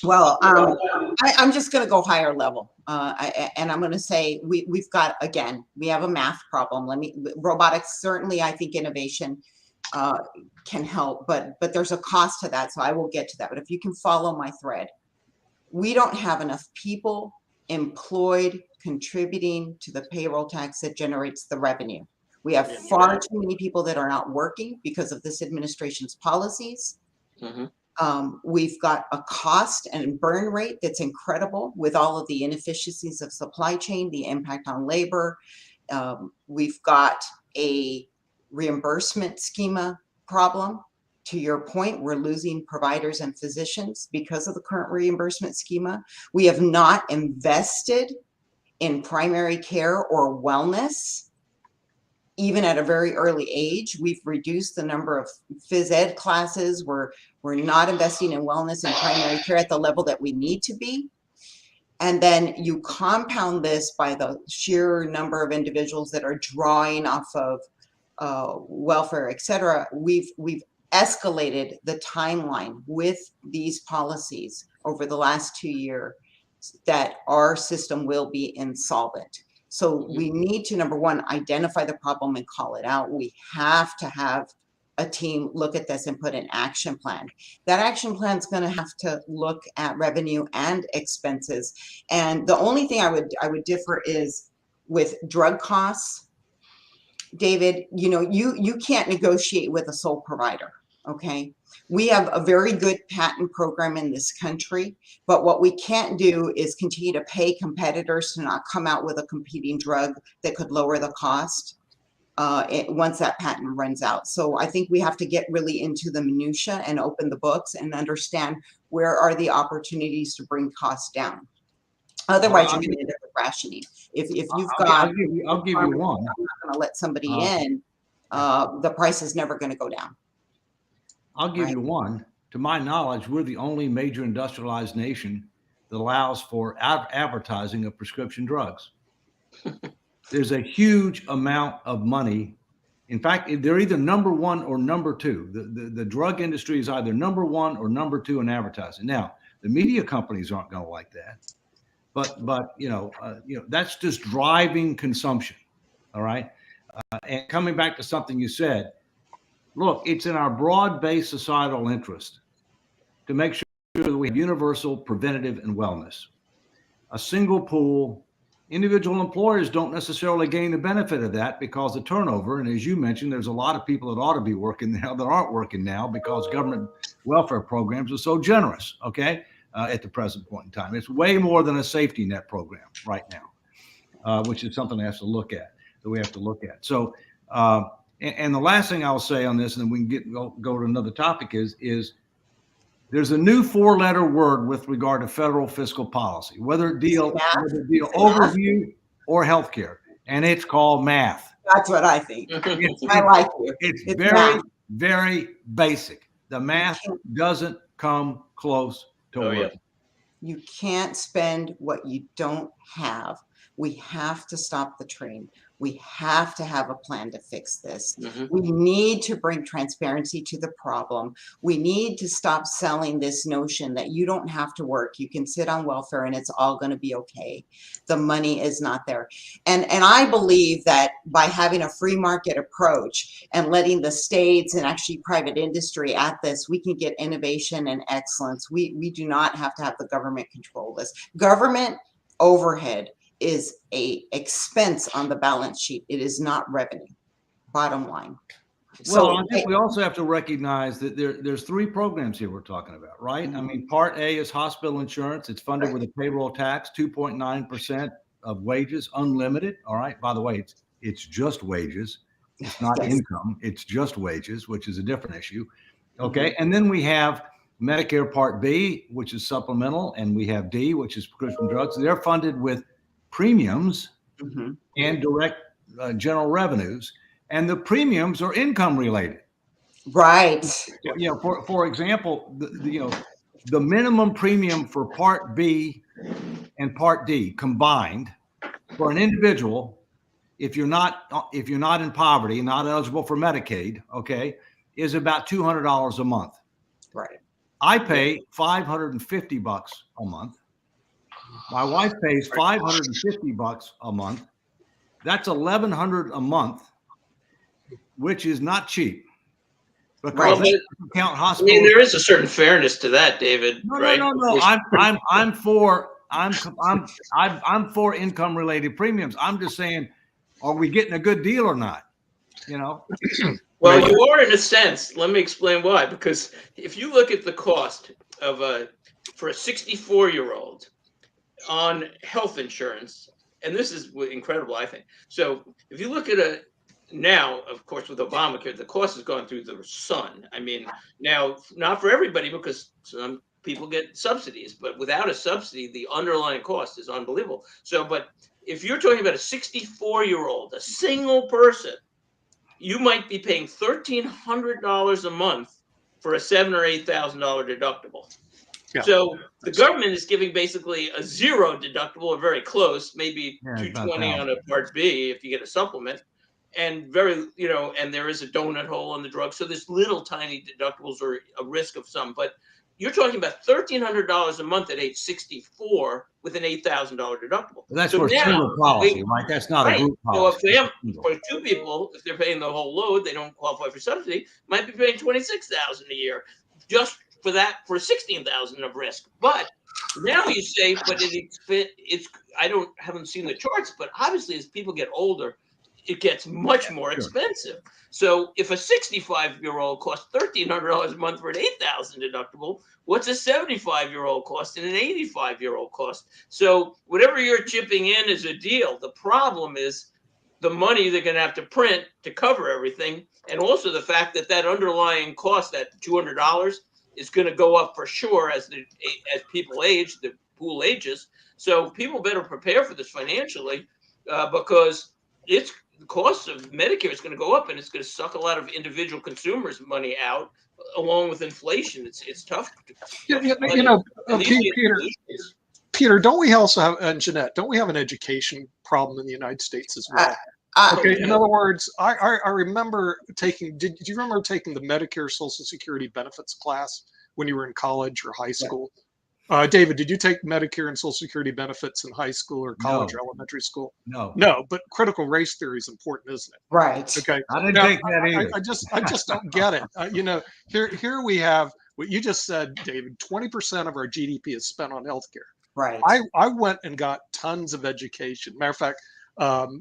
Well, I'm just going to go higher level, and I'm going to say we have a math problem. Robotics, certainly, I think innovation can help, but there's a cost to that. So I will get to that. But if you can follow my thread, we don't have enough people employed contributing to the payroll tax that generates the revenue. We have far too many people that are not working because of this administration's policies. Mm-hmm. We've got a cost and burn rate that's incredible with all of the inefficiencies of supply chain, the impact on labor. We've got a reimbursement schema problem. To your point, we're losing providers and physicians because of the current reimbursement schema. We have not invested in primary care or wellness. Even at a very early age, we've reduced the number of phys ed classes. We're not investing in wellness and primary care at the level that we need to be. And then you compound this by the sheer number of individuals that are drawing off of welfare, et cetera. We've escalated the timeline with these policies over the last 2 years that our system will be insolvent. So we need to, number one, identify the problem and call it out. We have to have a team look at this and put an action plan. That action plan is going to have to look at revenue and expenses. And the only thing I would differ is with drug costs. David, you can't negotiate with a sole provider. Okay. We have a very good patent program in this country, but what we can't do is continue to pay competitors to not come out with a competing drug that could lower the cost once that patent runs out. So I think we have to get really into the minutia and open the books and understand where are the opportunities to bring costs down. Otherwise, you're going to end up with rationing. If you've got, I'll give you one. I'm not going to let somebody in. The price is never going to go down. I'll give you one. To my knowledge, we're the only major industrialized nation that allows for advertising of prescription drugs. There's a huge amount of money. In fact, they're either number one or number two. The drug industry is either number one or number two in advertising. Now, the media companies aren't going to like that, but that's just driving consumption. All right. And coming back to something you said, look, it's in our broad-based societal interest to make sure that we have universal preventative and wellness. A single pool, individual employers don't necessarily gain the benefit of that because of turnover. And as you mentioned, there's a lot of people that ought to be working now that aren't working now because government welfare programs are so generous, okay, at the present point in time. It's way more than a safety net program right now, which is something we have to look at. So, and the last thing I'll say on this, and then we can go to another topic is there's a new 4-letter word with regard to federal fiscal policy, whether it deal overview or healthcare, and it's called math. That's what I think. I like you. It's very, very basic. The math doesn't come close to working. You can't spend what you don't have. We have to stop the train. We have to have a plan to fix this. We need to bring transparency to the problem. We need to stop selling this notion that you don't have to work. You can sit on welfare and it's all going to be okay. The money is not there. And I believe that by having a free market approach and letting the states and actually private industry at this, we can get innovation and excellence. We do not have to have the government control this. Government overhead is a expense on the balance sheet. It is not revenue, bottom line. Well, I think we also have to recognize that there's 3 programs here we're talking about, right? I mean, Part A is hospital insurance. It's funded with a payroll tax, 2.9% of wages, unlimited. All right. By the way, it's just wages. It's not income. It's just wages, which is a different issue. Okay. And then we have Medicare Part B, which is supplemental, and we have D, which is prescription drugs. They're funded with premiums and direct general revenues, and the premiums are income related. Right. For example, the minimum premium for Part B and Part D combined for an individual, if you're not in poverty, not eligible for Medicaid, okay, is about $200 a month. Right. I pay $550 a month. My wife pays $550 a month. That's $1,100 a month, which is not cheap. Because count hospitals. I mean, there is a certain fairness to that, David. No. I'm for income related premiums. I'm just saying, are we getting a good deal or not? Well, you are in a sense. Let me explain why. Because if you look at the cost of for a 64-year-old on health insurance, and this is incredible, I think. So if you look at now, of course, with Obamacare, the cost has gone through the sun. I mean, now, not for everybody, because some people get subsidies, but without a subsidy, the underlying cost is unbelievable. So, but if you're talking about a 64-year-old, a single person, you might be paying $1,300 a month for a $7,000 or $8,000 deductible. Yeah. So the government is giving basically a zero deductible, or very close, maybe $220 on a Part B if you get a supplement, and and there is a donut hole on the drug. So there's little tiny deductibles or a risk of some, but you're talking about $1,300 a month at age 64 with an $8,000 deductible. Well, that's for a single policy, right? That's not a group policy. So for 2 people, if they're paying the whole load, they don't qualify for subsidy, might be paying $26,000 a year just for that, for $16,000 of risk. But now you say, but it's haven't seen the charts, but obviously as people get older, it gets much more expensive. So if a 65-year-old costs $1,300 a month for an $8,000 deductible, what's a 75-year-old cost and an 85-year-old cost? So whatever you're chipping in is a deal. The problem is the money they're going to have to print to cover everything, and also the fact that that underlying cost, that $200, is going to go up for sure as people age, the pool ages. So people better prepare for this financially because the cost of Medicare is going to go up, and it's going to suck a lot of individual consumers' money out, along with inflation. It's tough. Peter, Peter, don't we also have, and Jeannette, don't we have an education problem in the United States as well? Okay, in other words, I remember taking, do you remember taking the Medicare Social Security benefits class when you were in college or high school? David, did you take Medicare and Social Security benefits in high school or college No. or elementary school? No. No, but critical race theory is important, isn't it? Right. Okay. I didn't Now, take that either. I just don't get it. Here we have what you just said, David. 20% of our GDP is spent on healthcare. Right. I went and got tons of education. Matter of fact,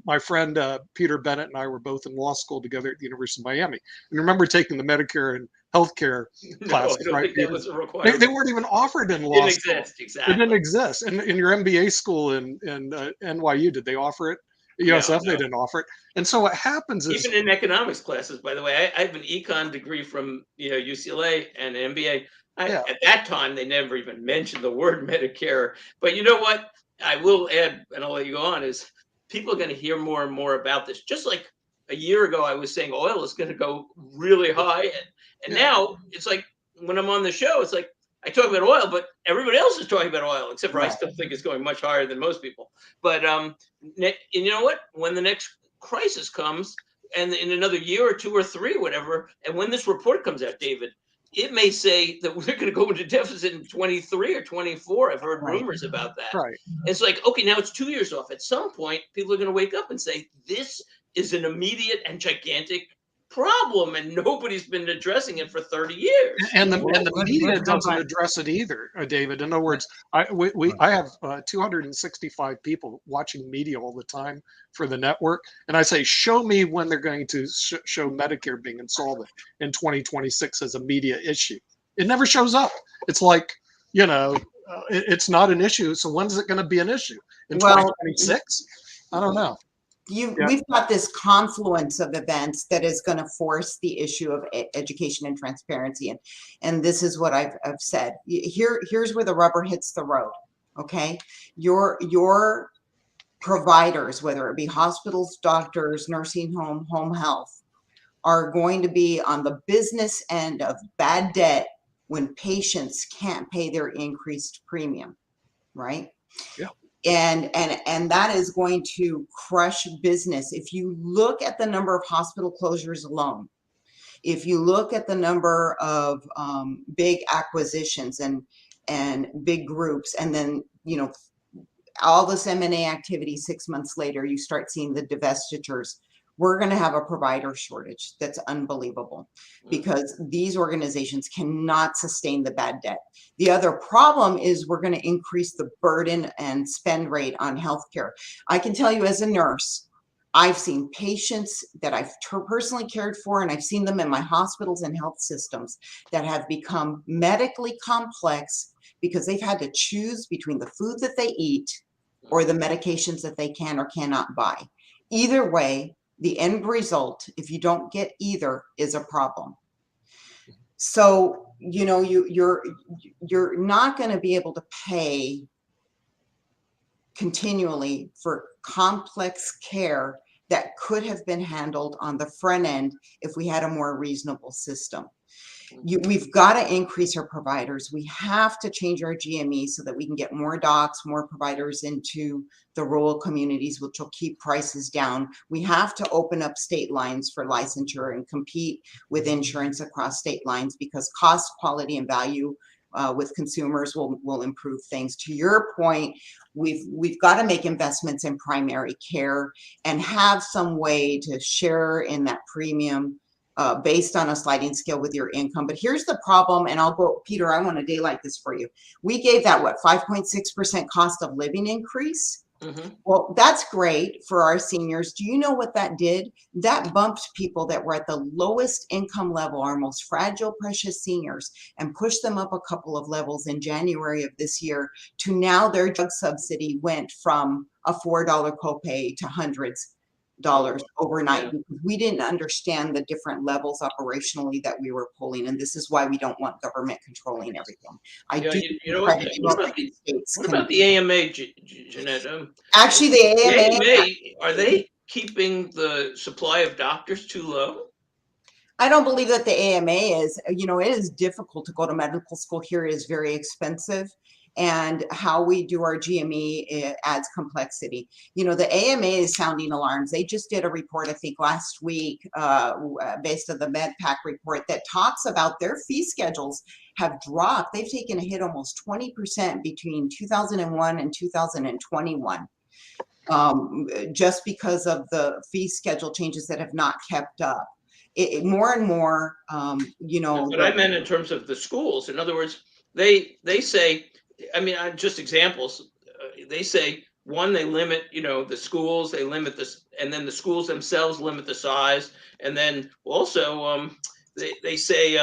my friend Peter Bennett and I were both in law school together at the University of Miami. And remember taking the Medicare and healthcare classes, I don't right? think that was a requirement. They weren't even offered in law Didn't school. exist, exactly. It didn't exist. And in your MBA school in NYU, did they offer it? USF, they didn't offer it. And so what happens is, even in economics classes, by the way, I have an econ degree from UCLA and an MBA. At that time, they never even mentioned the word Medicare. But you know what? I will add, and I'll let you go on, is people are going to hear more and more about this. Just like a year ago, I was saying oil is going to go really high. And now it's like when I'm on the show, it's like I talk about oil, but everybody else is talking about oil, except for I still think it's going much higher than most people. But and you know what? When the next crisis comes, and in another year or 2 or 3, whatever, and when this report comes out, David, it may say that we're going to go into deficit in 23 or 24. I've heard rumors about that. right. It's like, okay, now it's 2 years off. At some point, people are going to wake up and say, this is an immediate and gigantic problem, and nobody's been addressing it for 30 years. And the media doesn't address it either, David. In other words, I have 265 people watching media all the time for the network, and I say, show me when they're going to show Medicare being insolvent in 2026 as a media issue. It never shows up. It's like, it's not an issue. So when's it going to be an issue? In 2026? I don't know. We've got this confluence of events that is going to force the issue of education and transparency. And this is what I've said. Here's where the rubber hits the road. Okay. Your providers, whether it be hospitals, doctors, nursing home, home health, are going to be on the business end of bad debt when patients can't pay their increased premium. Right. Yeah. And that is going to crush business. If you look at the number of hospital closures alone, if you look at the number of big acquisitions and big groups, and then all this M&A activity 6 months later, you start seeing the divestitures. We're going to have a provider shortage that's unbelievable because these organizations cannot sustain the bad debt. The other problem is we're going to increase the burden and spend rate on healthcare. I can tell you as a nurse, I've seen patients that I've personally cared for, and I've seen them in my hospitals and health systems that have become medically complex because they've had to choose between the food that they eat or the medications that they can or cannot buy. Either way, the end result, if you don't get either, is a problem. So, you're not going to be able to pay continually for complex care that could have been handled on the front end if we had a more reasonable system. We've got to increase our providers. We have to change our GME so that we can get more docs, more providers into the rural communities, which will keep prices down. We have to open up state lines for licensure and compete with insurance across state lines, because cost, quality, and value with consumers will improve things. To your point, we've got to make investments in primary care and have some way to share in that premium based on a sliding scale with your income. But here's the problem, and I'll go, Peter, I want to daylight this for you. We gave that, 5.6% cost of living increase? Mm-hmm. Well, that's great for our seniors. Do you know what that did? That bumped people that were at the lowest income level, our most fragile, precious seniors, and pushed them up a couple of levels in January of this year to now their drug subsidy went from a $4 copay to hundreds dollars overnight, because we didn't understand the different levels operationally that we were pulling, and this is why we don't want government controlling everything. What about the AMA, Jeannette? Actually, the AMA, are they keeping the supply of doctors too low? I don't believe that the AMA is. It is difficult to go to medical school here. It is very expensive. and how we do our GME, it adds complexity. You know, the AMA is sounding alarms. They just did a report, I think last week, based on the MedPAC report, that talks about their fee schedules have dropped. They've taken a hit almost 20% between 2001 and 2021. Just because of the fee schedule changes that have not kept up. More and more, you know. But I meant in terms of the schools. In other words, they say, I mean, just examples. They say, one, they limit, you know, the schools, they limit this, and then the schools themselves limit the size. And then also they say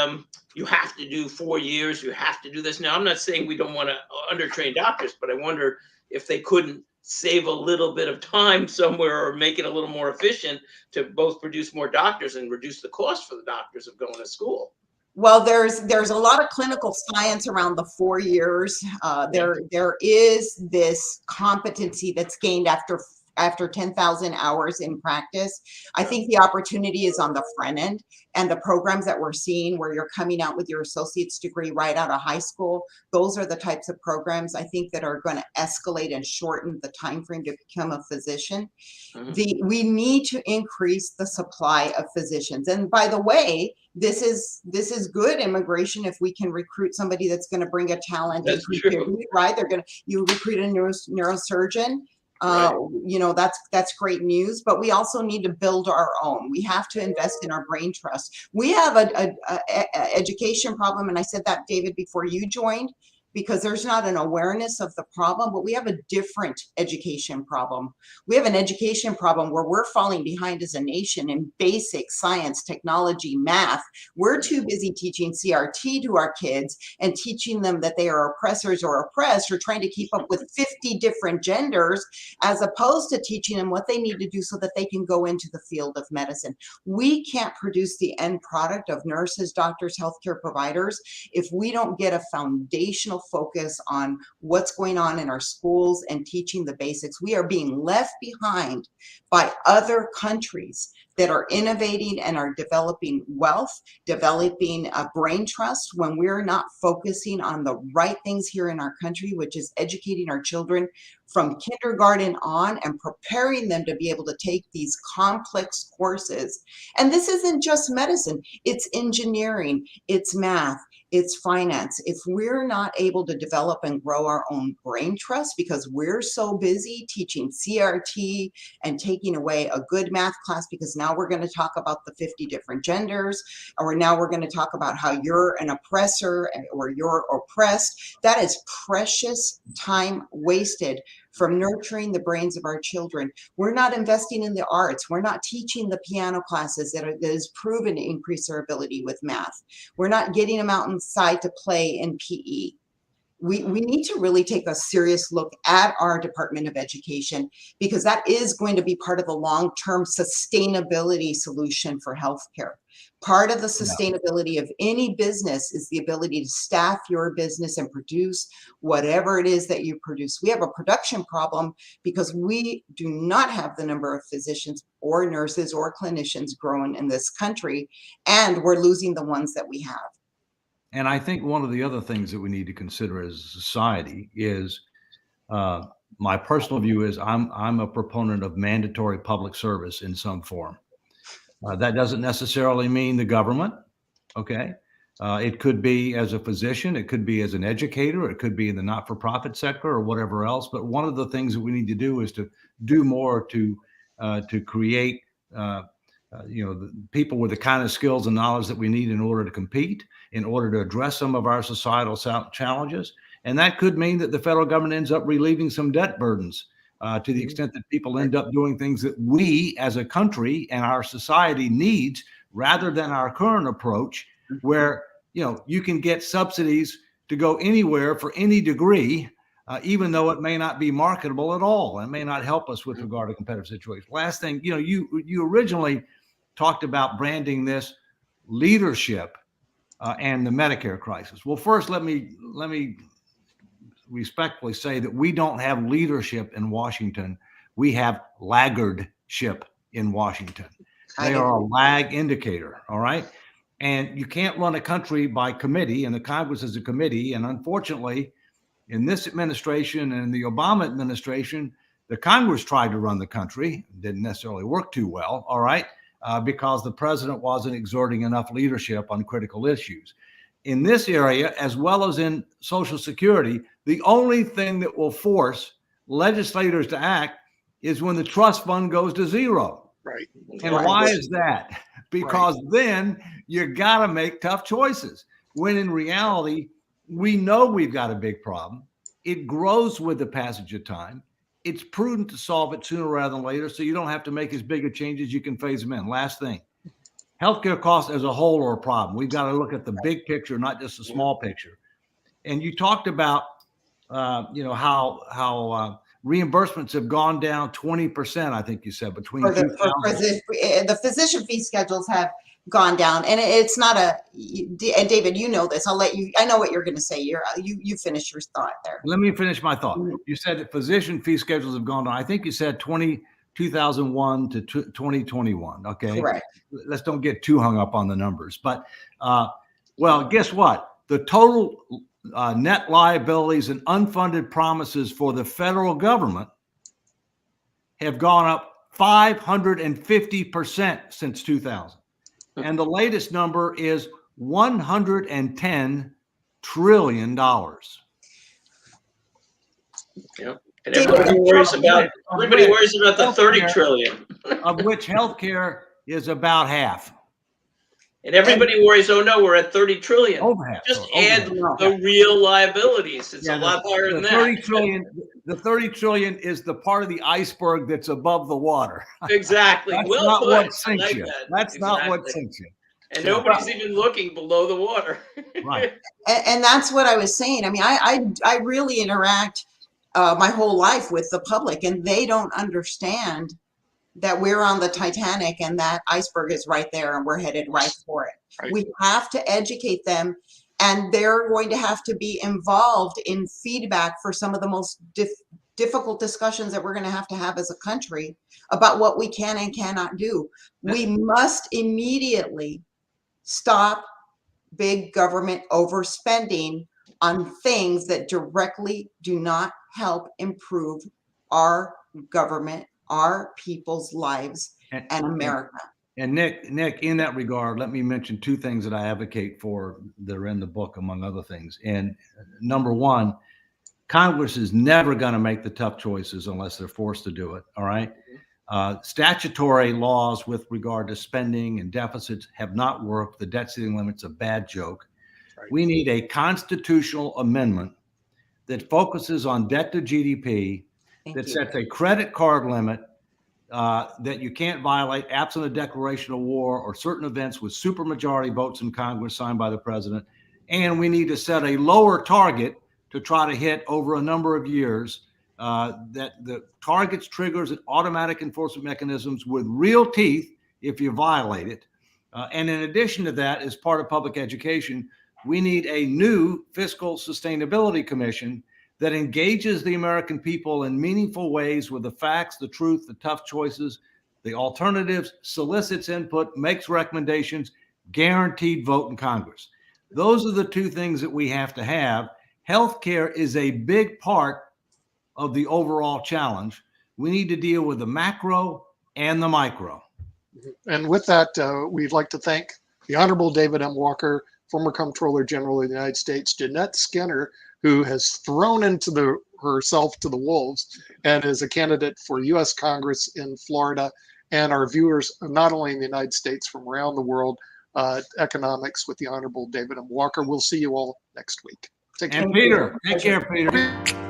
you have to do 4 years, you have to do this. Now, I'm not saying we don't want to undertrain doctors, but I wonder if they couldn't save a little bit of time somewhere or make it a little more efficient to both produce more doctors and reduce the cost for the doctors of going to school. Well, there's a lot of clinical science around the 4 years. There is this competency that's gained after 10,000 hours in practice. I think the opportunity is on the front end, and the programs that we're seeing where you're coming out with your associate's degree right out of high school, those are the types of programs I think that are going to escalate and shorten the time frame to become a physician. Mm-hmm. We need to increase the supply of physicians. And by the way, this is good immigration if we can recruit somebody that's going to bring a talent. That's true. Right? You recruit a neurosurgeon. Right. You know, that's great news, but we also need to build our own. We have to invest in our brain trust. We have a education problem, and I said that, David, before you joined, because there's not an awareness of the problem, but we have a different education problem. We have an education problem where we're falling behind as a nation in basic science, technology, math. We're too busy teaching CRT to our kids and teaching them that they are oppressors or oppressed, or trying to keep up with 50 different genders, as opposed to teaching them what they need to do so that they can go into the field of medicine. We can't produce the end product of nurses, doctors, healthcare providers if we don't get a foundational focus on what's going on in our schools and teaching the basics. We are being left behind by other countries that are innovating and are developing wealth, developing a brain trust, when we're not focusing on the right things here in our country, which is educating our children from kindergarten on and preparing them to be able to take these complex courses. And this isn't just medicine, it's engineering, it's math, it's finance. If we're not able to develop and grow our own brain trust because we're so busy teaching CRT and taking away a good math class, because now we're going to talk about the 50 different genders, or now we're going to talk about how you're an oppressor or you're oppressed, that is precious time wasted from nurturing the brains of our children. We're not investing in the arts. We're not teaching the piano classes that is proven to increase their ability with math. We're not getting them out inside to play in PE. We need to really take a serious look at our Department of Education, because that is going to be part of the long-term sustainability solution for healthcare. Part of the sustainability of any business is the ability to staff your business and produce whatever it is that you produce. We have a production problem because we do not have the number of physicians or nurses or clinicians growing in this country, and we're losing the ones that we have. And I think one of the other things that we need to consider as a society is, my personal view is I'm a proponent of mandatory public service in some form. That doesn't necessarily mean the government, okay? It could be as a physician, it could be as an educator, it could be in the not-for-profit sector or whatever else. But one of the things that we need to do is to do more to create the people with the kind of skills and knowledge that we need in order to compete, in order to address some of our societal challenges. And that could mean that the federal government ends up relieving some debt burdens to the extent that people end up doing things that we as a country and our society needs, rather than our current approach where, you can get subsidies to go anywhere for any degree, even though it may not be marketable at all and may not help us with regard to competitive situations. Last thing, you originally talked about branding this leadership and the Medicare crisis. Well, first, let me respectfully say that we don't have leadership in Washington. We have laggardship in Washington. They are a lag indicator, all right? And you can't run a country by committee, and the Congress is a committee. And unfortunately, in this administration and the Obama administration, the Congress tried to run the country. Didn't necessarily work too well, all right, because the president wasn't exerting enough leadership on critical issues. In this area, as well as in Social Security, the only thing that will force legislators to act is when the trust fund goes to zero. Right. And Right. why is that? Because then you got to make tough choices. When in reality, we know we've got a big problem. It grows with the passage of time. It's prudent to solve it sooner rather than later, so you don't have to make as big a changes. You can phase them in. Last thing, healthcare costs as a whole are a problem. We've got to look at the big picture, not just the small picture. And you talked about, how reimbursements have gone down 20%. I think you said between the physician fee schedules have gone down, and it's not and David, you know this. I'll let you. I know what you're going to say. You finish your thought there. Let me finish my thought. You said that physician fee schedules have gone down. I think you said 2001 to 2021. Okay. Correct. Let's don't get too hung up on the numbers. But, well, guess what? The total net liabilities and unfunded promises for the federal government have gone up 550% since 2000. And the latest number is $110 trillion. Yeah. And everybody worries about the 30 trillion. Of which healthcare is about half. And everybody worries, oh no, we're at 30 trillion. Over half. Just add the real liabilities. It's a lot higher than that. 30 trillion is the part of the iceberg that's above the water. Exactly. That's well not put. what sinks like you. that. That's exactly. not what sinks you. And nobody's even looking below the water. Right. And that's what I was saying. I mean, I really interact my whole life with the public, and they don't understand that we're on the Titanic and that iceberg is right there and we're headed right for it. Right. We have to educate them, and they're going to have to be involved in feedback for some of the most difficult discussions that we're going to have as a country about what we can and cannot do. We must immediately stop big government overspending on things that directly do not help improve our government, our people's lives, and America. And Nick, in that regard, let me mention two things that I advocate for that are in the book, among other things. And number one, Congress is never going to make the tough choices unless they're forced to do it. All right. Statutory laws with regard to spending and deficits have not worked. The debt ceiling limit's a bad joke. Right. We need a constitutional amendment that focuses on debt to GDP, sets a credit card limit that you can't violate absent a declaration of war or certain events with supermajority votes in Congress signed by the president. And we need to set a lower target to try to hit over a number of years that the targets, triggers, and automatic enforcement mechanisms with real teeth if you violate it. And in addition to that, as part of public education, we need a new fiscal sustainability commission that engages the American people in meaningful ways with the facts, the truth, the tough choices, the alternatives, solicits input, makes recommendations, guaranteed vote in Congress. Those are the two things that we have to have. Healthcare is a big part of the overall challenge. We need to deal with the macro and the micro. And with that, we'd like to thank the Honorable David M. Walker, former Comptroller General of the United States, Jeannette Skinner, who has thrown herself to the wolves and is a candidate for U.S. Congress in Florida, and our viewers, not only in the United States, from around the world, economics with the Honorable David M. Walker. We'll see you all next week. Take care. And Peter, take care, Peter.